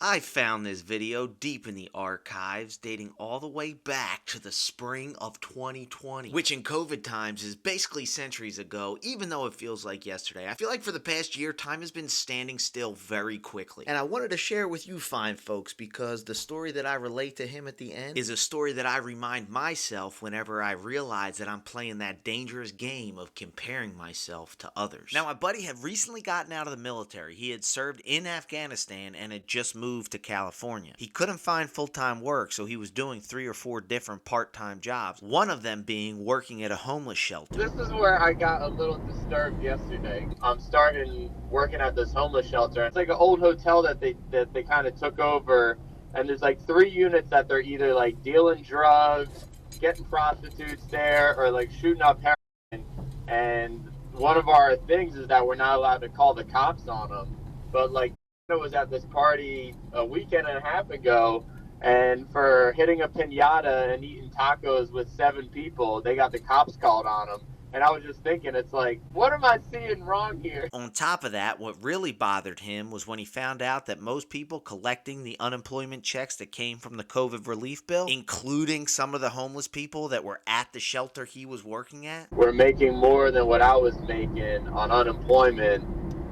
I found this video deep in the archives dating all the way back to the spring of 2020, which in COVID times is basically centuries ago, even though it feels like yesterday. I feel like for the past year, time has been standing still very quickly. And I wanted to share with you fine folks because the story that I relate to him at the end is a story that I remind myself whenever I realize that I'm playing that dangerous game of comparing myself to others. Now, my buddy had recently gotten out of the military. He had served in Afghanistan and had just moved to California. He couldn't find full-time work, so he was doing 3 or 4 different part-time jobs, one of them being working at a homeless shelter. This is where I got a little disturbed yesterday. I'm starting working at this homeless shelter. It's like an old hotel that they kind of took over, and there's like 3 units that they're either like dealing drugs, getting prostitutes there, or like shooting up heroin. And one of our things is that we're not allowed to call the cops on them. But like, I was at this party a weekend and a half ago, and for hitting a pinata and eating tacos with 7 people, they got the cops called on them. And I was just thinking, it's like, what am I seeing wrong here? On top of that, what really bothered him was when he found out that most people collecting the unemployment checks that came from the COVID relief bill, including some of the homeless people that were at the shelter he was working at, we're making more than what I was making on unemployment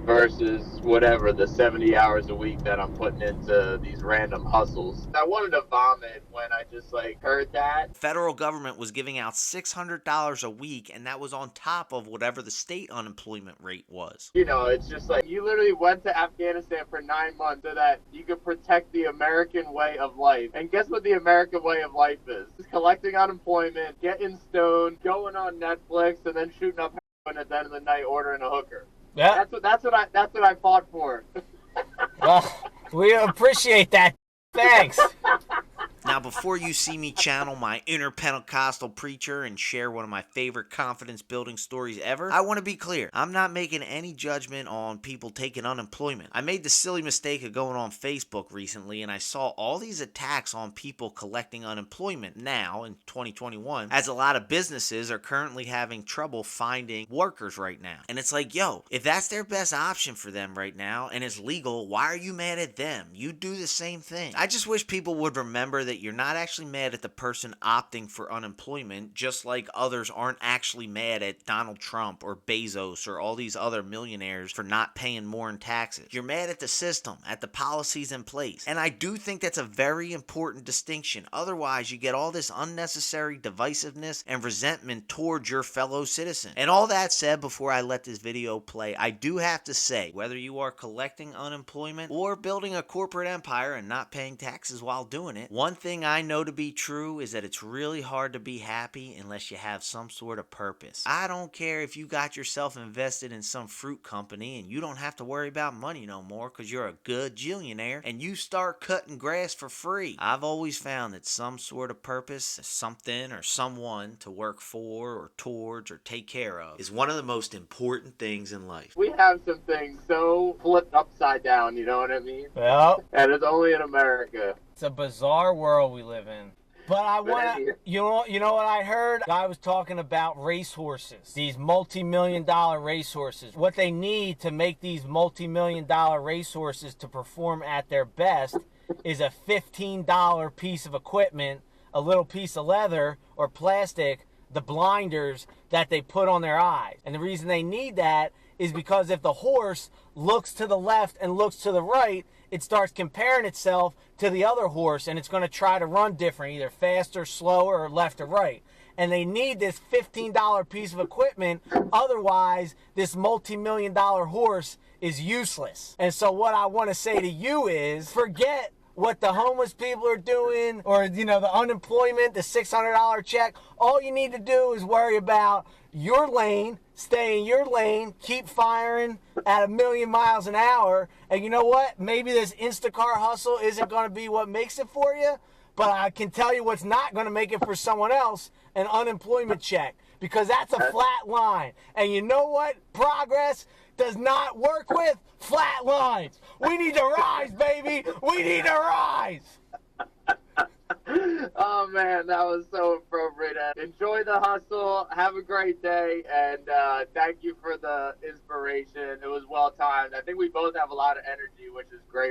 versus whatever the 70 hours a week that I'm putting into these random hustles. I wanted to vomit when I just like heard that. The federal government was giving out $600 a week, and that was on top of whatever the state unemployment rate was. You know, it's just like you literally went to Afghanistan for 9 months so that you could protect the American way of life. And guess what the American way of life is? It's collecting unemployment, getting stoned, going on Netflix, and then shooting up heroin at the end of the night ordering a hooker. Yeah. That's what I fought for. Well, we appreciate that. Thanks. Now, before you see me channel my inner Pentecostal preacher and share one of my favorite confidence-building stories ever, I want to be clear. I'm not making any judgment on people taking unemployment. I made the silly mistake of going on Facebook recently, and I saw all these attacks on people collecting unemployment now in 2021, as a lot of businesses are currently having trouble finding workers right now. And it's like, yo, if that's their best option for them right now, and it's legal, why are you mad at them? You do the same thing. I just wish people would remember that you're not actually mad at the person opting for unemployment, just like others aren't actually mad at Donald Trump or Bezos or all these other millionaires for not paying more in taxes. You're mad at the system, at the policies in place. And I do think that's a very important distinction. Otherwise, you get all this unnecessary divisiveness and resentment towards your fellow citizen. And all that said, before I let this video play, I do have to say, whether you are collecting unemployment or building a corporate empire and not paying taxes while doing it, one thing I know to be true is that it's really hard to be happy unless you have some sort of purpose. I don't care if you got yourself invested in some fruit company and you don't have to worry about money no more because you're a good gillionaire and you start cutting grass for free. I've always found that some sort of purpose, something or someone to work for or towards or take care of, is one of the most important things in life. We have some things so flipped upside down, you know what I mean? Well, And it's only in America. it's a bizarre world we live in. But I want to, you know what I heard? I was talking about racehorses, these multi-million-dollar racehorses. What they need to make these multi-million-dollar racehorses to perform at their best is a $15 piece of equipment, a little piece of leather or plastic, the blinders that they put on their eyes. And the reason they need that is because if the horse looks to the left and looks to the right, it starts comparing itself to the other horse, and it's going to try to run different, either faster, slower, or left or right. And they need this $15 piece of equipment. Otherwise, this multi-million-dollar horse is useless. And so what I want to say to you is, forget what the homeless people are doing or, you know, the unemployment, the $600 check. All you need to do is worry about your lane, stay in your lane, keep firing at 1,000,000 miles an hour. And you know what? Maybe this Instacart hustle isn't going to be what makes it for you, but I can tell you what's not going to make it for someone else, an unemployment check, because that's a flat line. And you know what? Progress does not work with flat lines. We need to rise, baby. We need to rise. Oh man, that was so appropriate. Enjoy the hustle. Have a great day, and thank you for the inspiration. It was well timed. I think we both have a lot of energy, which is great.